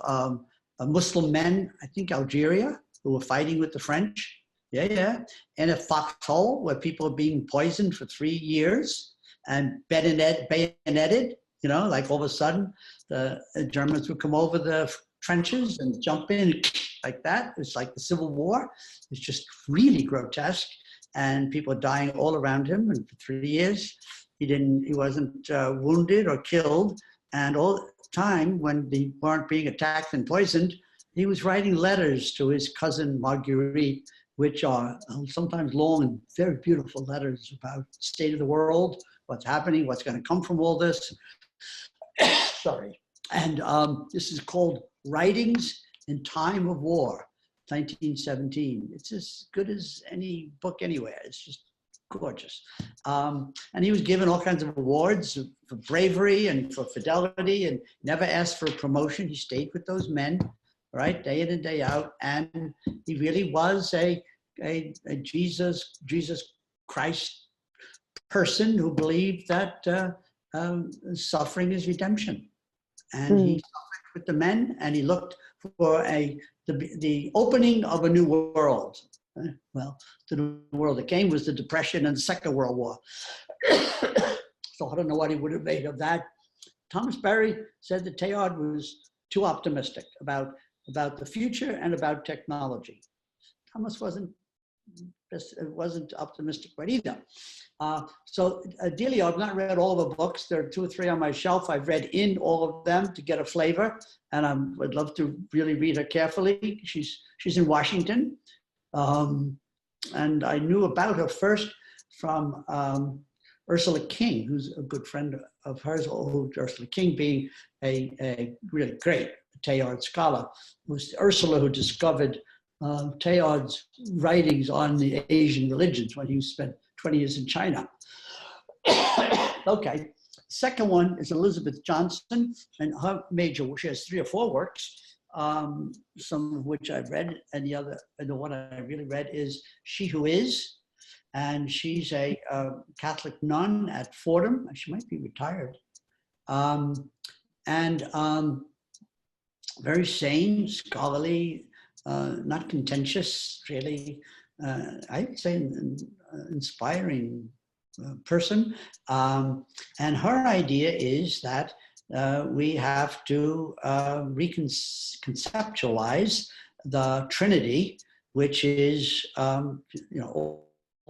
Muslim men, I think Algeria, who were fighting with the French. In a foxhole where people are being poisoned for 3 years and bayoneted. Like all of a sudden, the Germans would come over the trenches and jump in like that. It's like the Civil War. It's just really grotesque, and people are dying all around him. And for 3 years, he wasn't wounded or killed. And all the time, when they weren't being attacked and poisoned, he was writing letters to his cousin Marguerite, which are sometimes long and very beautiful letters about the state of the world, what's happening, what's going to come from all this. Sorry. And this is called Writings in Time of War, 1917. It's as good as any book anywhere. It's just gorgeous. And he was given all kinds of awards for bravery and for fidelity, and never asked for a promotion. He stayed with those men, right, day in and day out. And he really was a Jesus Christ person who believed that suffering is redemption. And he suffered with the men, and he looked for the opening of a new world. Well, the world that came was the Depression and the Second World War. So I don't know what he would have made of that. Thomas Berry said that Teilhard was too optimistic about the future and about technology. Thomas wasn't optimistic about either. So Delia, I've not read all the books. There are 2 or 3 on my shelf. I've read in all of them to get a flavor, and I would love to really read her carefully. She's in Washington, and I knew about her first from Ursula King, who's a good friend of hers, Ursula King being a really great Teilhard scholar. It was Ursula who discovered Teilhard's writings on the Asian religions when he spent 20 years in China. Okay, second one is Elizabeth Johnson, and her major, she has 3 or 4 works, some of which I've read, and the one I really read is She Who Is, and she's a Catholic nun at Fordham. She might be retired. Very sane, scholarly, not contentious, really, I would say an inspiring person. And her idea is that we have to reconceptualize the Trinity, which is,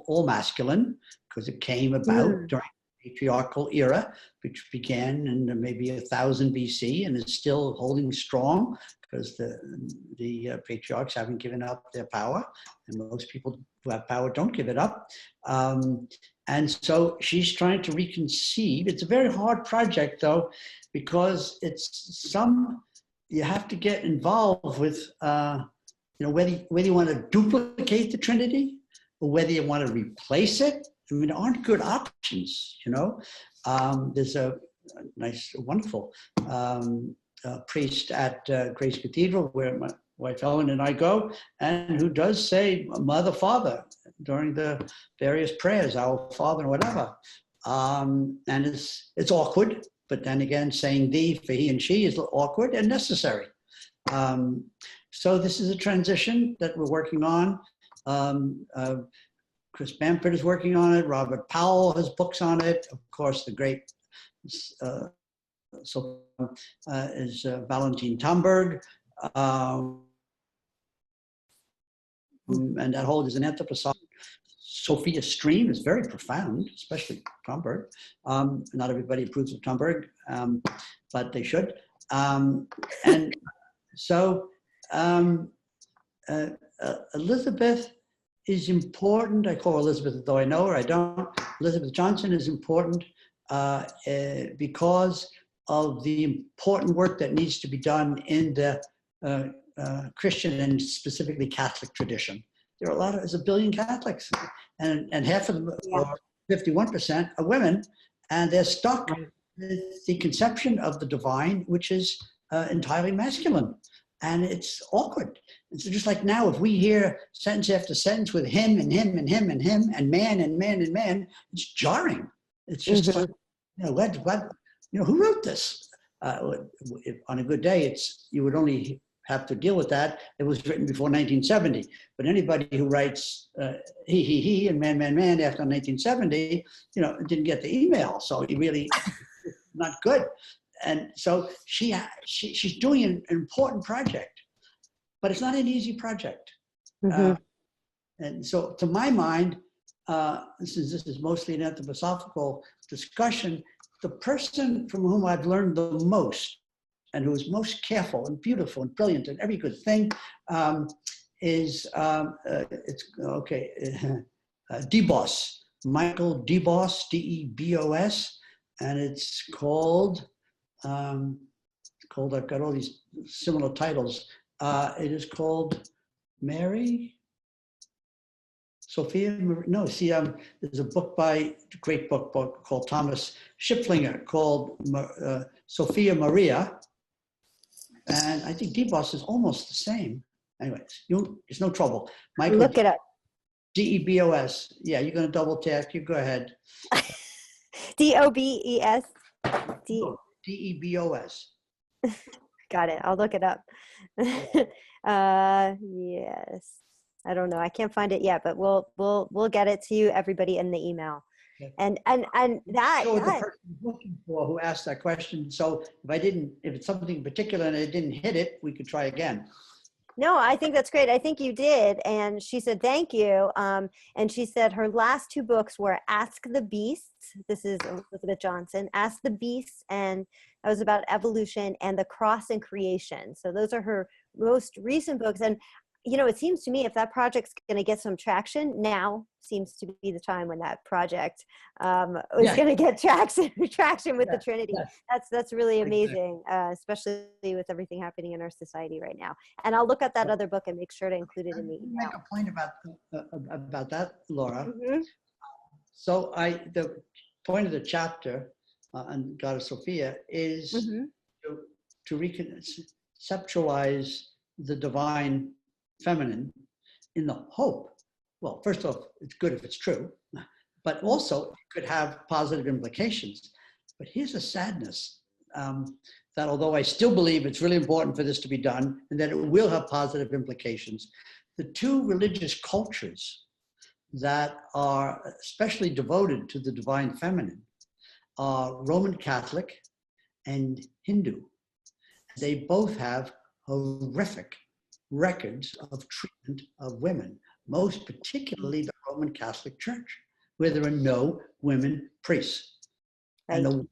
all masculine, because it came about during the patriarchal era, which began in maybe 1000 BC and is still holding strong, because the patriarchs haven't given up their power, and most people who have power don't give it up. And so she's trying to reconceive. It's a very hard project, though, because you have to get involved with, whether you want to duplicate the Trinity or whether you want to replace it. I mean, there aren't good options, There's a nice, wonderful priest at Grace Cathedral, where my wife Ellen and I go, and who does say Mother, Father during the various prayers, Our Father, and whatever. And it's awkward, but then again, saying thee for he and she is awkward and necessary. So this is a transition that we're working on. Chris Bamford is working on it. Robert Powell has books on it. Of course, the great is Valentin Tomberg. And that whole is an anthroposophical. Sophia stream is very profound, especially Tomberg. Not everybody approves of Tomberg, but they should. And so Elizabeth is important. I call her Elizabeth, though I know her, I don't. Elizabeth Johnson is important because of the important work that needs to be done in the Christian and specifically Catholic tradition. There's 1 billion Catholics, and half of them, or 51%, are women, and they're stuck with the conception of the divine, which is entirely masculine. And it's awkward. It's just like now, if we hear sentence after sentence with him and him and him and him and man and man and man, it's jarring. It's just like, who wrote this? On a good day, you would only have to deal with that. It was written before 1970. But anybody who writes he and man, man, man after 1970, didn't get the email. So he really not good. And so she's doing an important project, but it's not an easy project. And so to my mind, this is mostly an anthroposophical discussion, the person from whom I've learned the most and who is most careful and beautiful and brilliant and every good thing is, DeBoss, Michael DeBoss, D-E-B-O-S, and it's called, I've got all these similar titles. It is called Mary, Sophia, no, see, there's a book a great book called Thomas Schipflinger called Sophia Maria. And I think DeBoss is almost the same. Anyways, it's no trouble. Michael, look it up. D-E-B-O-S. Yeah, you're going to double tap. You go ahead. D-O-B-E-S. D-E-B-O-S. Got it. I'll look it up. Yes. I don't know. I can't find it yet, but we'll get it to you, everybody, in the email. Okay. And that Sure, the person looking for who asked that question. So if it's something particular and I didn't hit it, we could try again. No, I think that's great. I think you did. And she said, thank you. And she said her last two books were Ask the Beasts. This is Elizabeth Johnson. Ask the Beasts. And that was about evolution, and The Cross and Creation. So those are her most recent books. And, you know, it seems to me if that project's going to get some traction, now seems to be the time when that project is going to get traction with the Trinity. That's really amazing, especially with everything happening in our society right now. And I'll look at that other book and make sure to include it in the email. Make a point about that, Laura. Mm-hmm. So the point of the chapter on Goddess Sophia is to reconceptualize the divine feminine in the hope. Well, first off, it's good if it's true, but also it could have positive implications. But here's a sadness that although I still believe it's really important for this to be done and that it will have positive implications, the two religious cultures that are especially devoted to the divine feminine are Roman Catholic and Hindu. They both have horrific records of treatment of women, most particularly the Roman Catholic Church, where there are no women priests. Right. And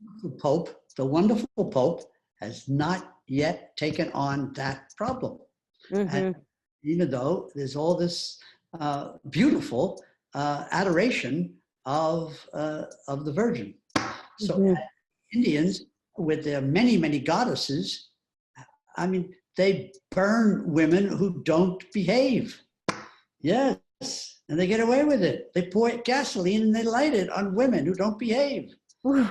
the wonderful Pope, has not yet taken on that problem. And even though there's all this beautiful adoration of the Virgin. So Indians, with their many, many goddesses, I mean, they burn women who don't behave. Yes, and they get away with it. They pour gasoline and they light it on women who don't behave. So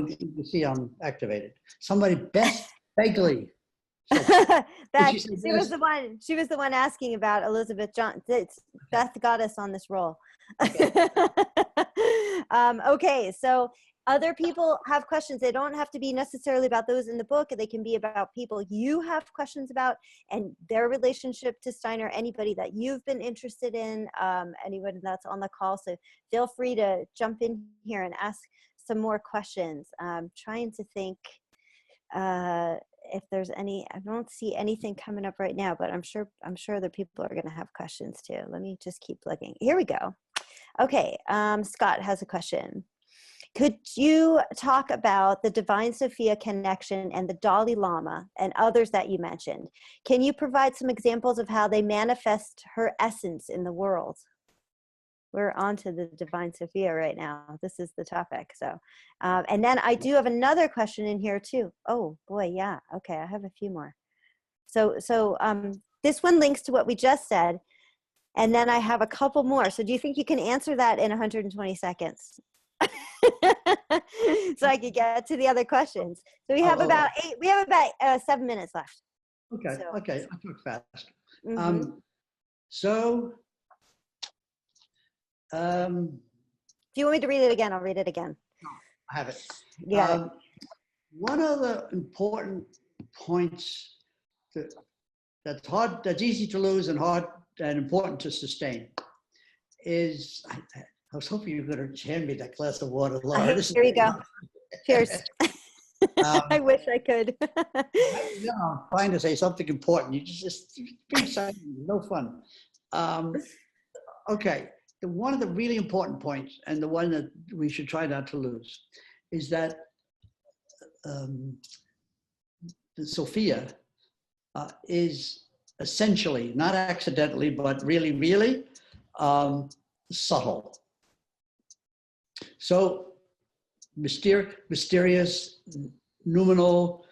you see I'm activated. Somebody, Beth Begley. She was the one asking about Elizabeth Johnson. Beth got us on this roll. Okay, so other people have questions. They don't have to be necessarily about those in the book. They can be about people you have questions about and their relationship to Steiner, anybody that you've been interested in, anyone that's on the call. So feel free to jump in here and ask some more questions. I'm trying to think if there's any. I don't see anything coming up right now, but I'm sure other people are going to have questions too. Let me just keep looking. Here we go. Okay, Scott has a question. Could you talk about the Divine Sophia connection and the Dalai Lama and others that you mentioned? Can you provide some examples of how they manifest her essence in the world? We're on to the Divine Sophia right now. This is the topic. So, and then I do have another question in here too. Oh boy, yeah. Okay, I have a few more. So this one links to what we just said, and then I have a couple more. So do you think you can answer that in 120 seconds? So I could get to the other questions. So we have about 7 minutes left. Okay, so. Okay, I'll talk fast. Do you want me to read it again? I'll read it again. I have it. Yeah. One of the important points that's easy to lose and hard and important to sustain is, I was hoping you were going to hand me that glass of water, Laura. Here you go. Cheers. I wish I could. I'm trying to say something important. You just be silent. No fun. Okay. One of the really important points, and the one that we should try not to lose, is that the Sophia is essentially, not accidentally, but really, really subtle. So mysterious, numinal,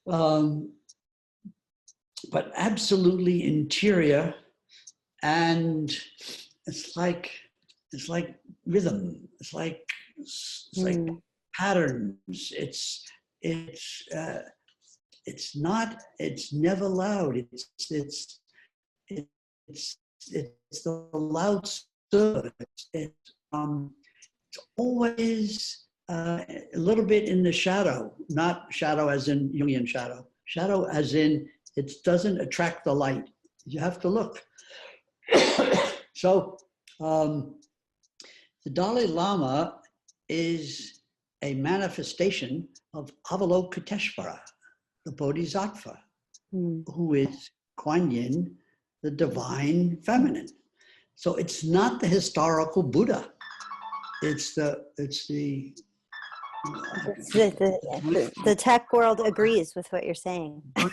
but absolutely interior, and it's like rhythm. It's like patterns. It's never loud. It's the loud stir. It's always a little bit in the shadow, not shadow as in Jungian shadow, Shadow as in it doesn't attract the light. You have to look. So the Dalai Lama is a manifestation of Avalokiteshvara, the Bodhisattva, who is Kuan Yin, the divine feminine. So it's not the historical Buddha. It's the tech world agrees with what you're saying. My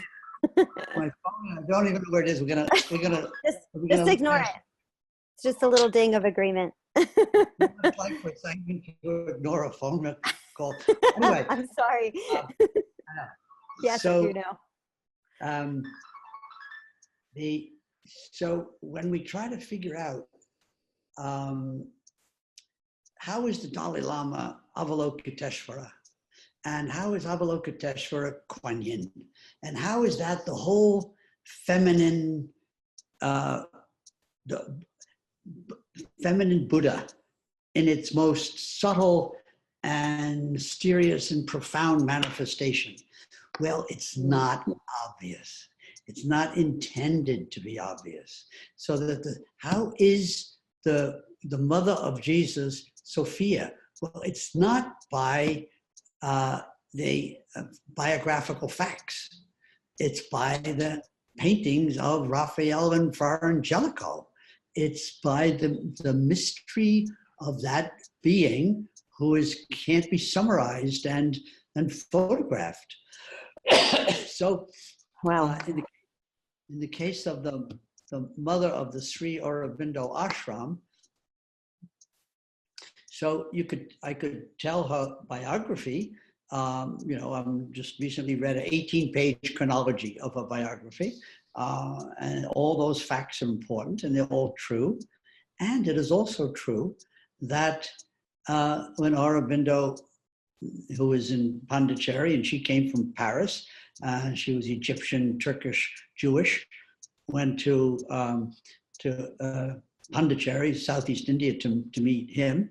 phone, I don't even know where it is. We're gonna just ignore it. It's just a little ding of agreement. It's like for a second to ignore a phone call. Anyway, I'm sorry. Yes, so, you know. So when we try to figure out how is the Dalai Lama Avalokiteshvara, and how is Avalokiteshvara Kuan Yin, and how is that the whole feminine, the feminine Buddha in its most subtle and mysterious and profound manifestation? Well, it's not obvious. It's not intended to be obvious. So that how is the mother of Jesus, Sophia? Well, it's not by the biographical facts. It's by the paintings of Raphael and Fra Angelico. It's by the mystery of that being who can't be summarized and photographed. So, wow. In the case of the mother of the Sri Aurobindo ashram, so I could tell her biography. I'm just recently read an 18-page chronology of her biography, and all those facts are important and they're all true. And it is also true that when Aurobindo, who was in Pondicherry, and she came from Paris, she was Egyptian, Turkish, Jewish, went to Pondicherry, Southeast India, to meet him.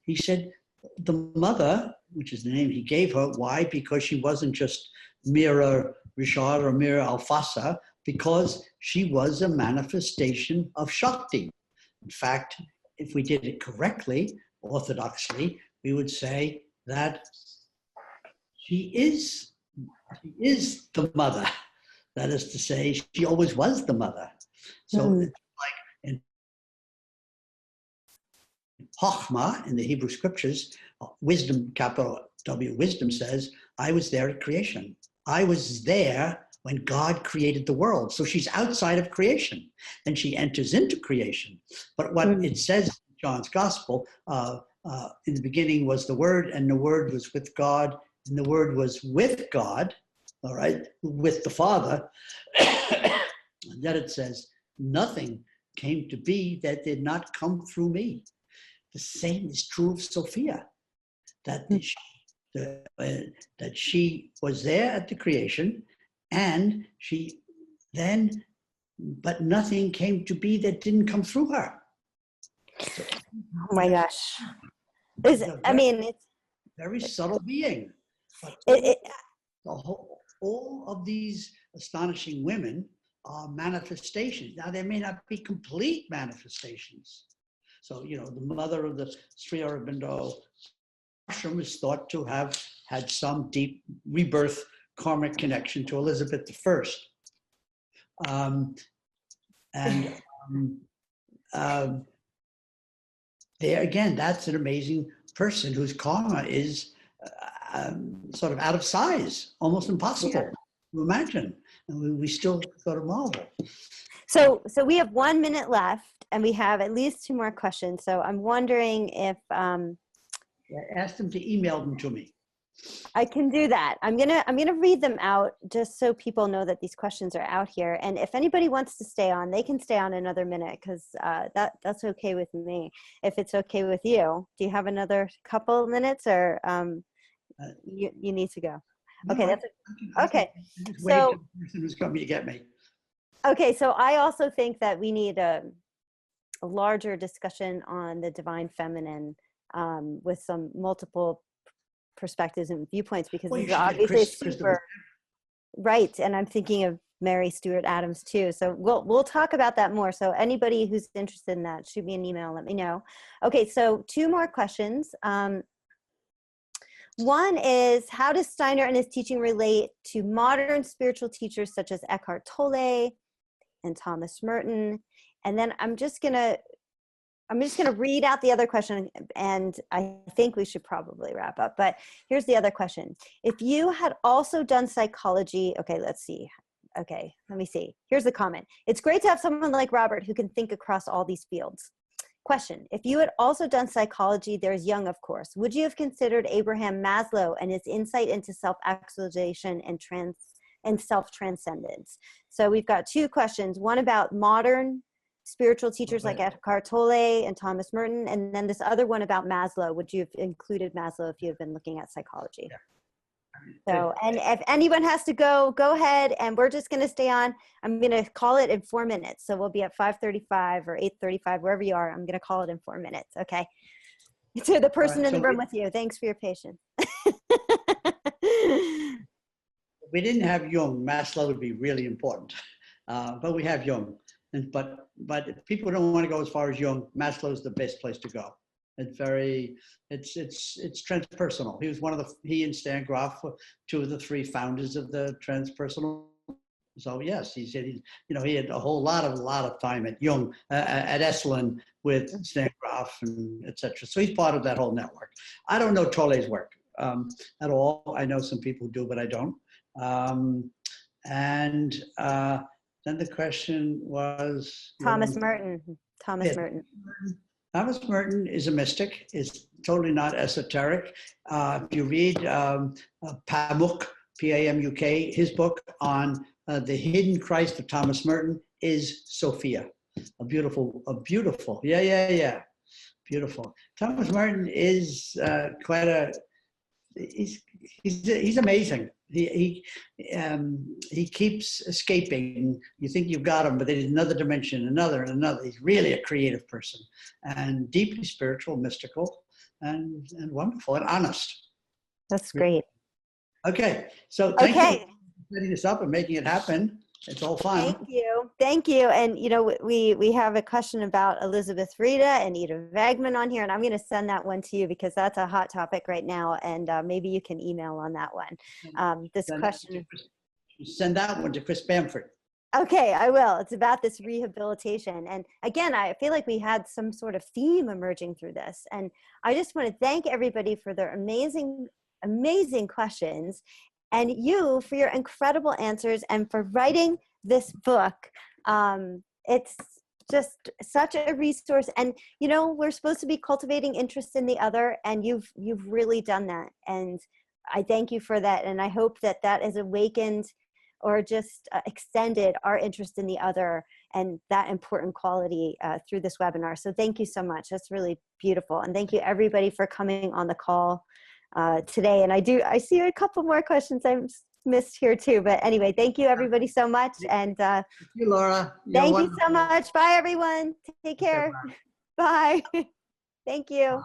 He said the mother, which is the name he gave her, why? Because she wasn't just Mira Richard or Mira Alfasa, because she was a manifestation of Shakti. In fact, if we did it correctly, orthodoxly, we would say that she is the mother. That is to say, she always was the mother. So it's like in Chochmah, in the Hebrew scriptures, wisdom, capital W, wisdom says, I was there at creation. I was there when God created the world. So she's outside of creation. Then she enters into creation. But what it says in John's gospel, in the beginning was the Word, and the Word was with God, and the Word was with God, all right, with the Father. And then it says, nothing came to be that did not come through me. The same is true of Sophia, that she was there at the creation, and but nothing came to be that didn't come through her. So, oh my gosh. It's very subtle being. All of these astonishing women are manifestations. Now, they may not be complete manifestations. So, the mother of the Sri Aurobindo ashram is thought to have had some deep rebirth karmic connection to Elizabeth I. There again, that's an amazing person whose karma is sort of out of size, almost impossible to imagine. And we still sort of marvel. So we have 1 minute left, and we have at least 2 more questions. So I'm wondering if ask them to email them to me. I can do that. I'm gonna read them out just so people know that these questions are out here. And if anybody wants to stay on, they can stay on another minute, because that's okay with me. If it's okay with you, do you have another couple minutes, or you need to go? Okay, okay. So the person who's coming to get me. Okay, so I also think that we need a larger discussion on the divine feminine with some multiple perspectives and viewpoints, because this is obviously super. Right. And I'm thinking of Mary Stuart Adams too. So we'll talk about that more. So anybody who's interested in that, shoot me an email, let me know. Okay, so 2 more questions. One is, how does Steiner and his teaching relate to modern spiritual teachers such as Eckhart Tolle and Thomas Merton? And then I'm just gonna read out the other question, and I think we should probably wrap up. But here's the other question. If you had also done psychology, okay, let's see. Okay, let me see. Here's the comment. It's great to have someone like Robert who can think across all these fields. Question, if you had also done psychology, there's Jung, of course. Would you have considered Abraham Maslow and his insight into self-actualization and self-transcendence? So we've got 2 questions. One about modern spiritual teachers like Eckhart Tolle and Thomas Merton, and then this other one about Maslow. Would you have included Maslow if you had been looking at psychology? Yeah. So, and if anyone has to go ahead, and we're just going to stay on. I'm going to call it in 4 minutes. So we'll be at 5:35 or 8:35, wherever you are. I'm going to call it in 4 minutes. Okay. To the person in the room with you, thanks for your patience. If we didn't have Jung, Maslow would be really important. But we have Jung. But if people don't want to go as far as Jung, Maslow is the best place to go. It's transpersonal. He was he and Stan Grof were 2 of the 3 founders of the transpersonal. So yes, he said he had a whole lot of time at Jung, at Evelyn with Stan Grof and etc. So he's part of that whole network. I don't know Tolle's work at all. I know some people do, but I don't. Then the question was Thomas Merton. Thomas Merton. Thomas Merton is a mystic. Is totally not esoteric. If you read Pamuk, P-A-M-U-K, his book on the hidden Christ of Thomas Merton is Sophia. A beautiful, beautiful. Thomas Merton is he's amazing. He keeps escaping. You think you've got him, but there's another dimension, another and another. He's really a creative person, and deeply spiritual, mystical, and wonderful and honest. That's great. Okay, so thank you for setting this up and making it happen. It's all fun. Thank you. And we have a question about Elizabeth Rita and Ida Wegman on here, and I'm going to send that one to you because that's a hot topic right now, and maybe you can email on that one. Send that one to Chris Bamford. Okay, I will. It's about this rehabilitation, and again, I feel like we had some sort of theme emerging through this, and I just want to thank everybody for their amazing questions. And you for your incredible answers and for writing this book. It's just such a resource. And, we're supposed to be cultivating interest in the other, and you've really done that. And I thank you for that. And I hope that has awakened or just extended our interest in the other and that important quality through this webinar. So thank you so much. That's really beautiful. And thank you everybody for coming on the call today. And I see a couple more questions I missed here too, but anyway, thank you everybody so much. And thank you, Laura. Thank you so much. Bye everyone. Take care. Bye. Thank you.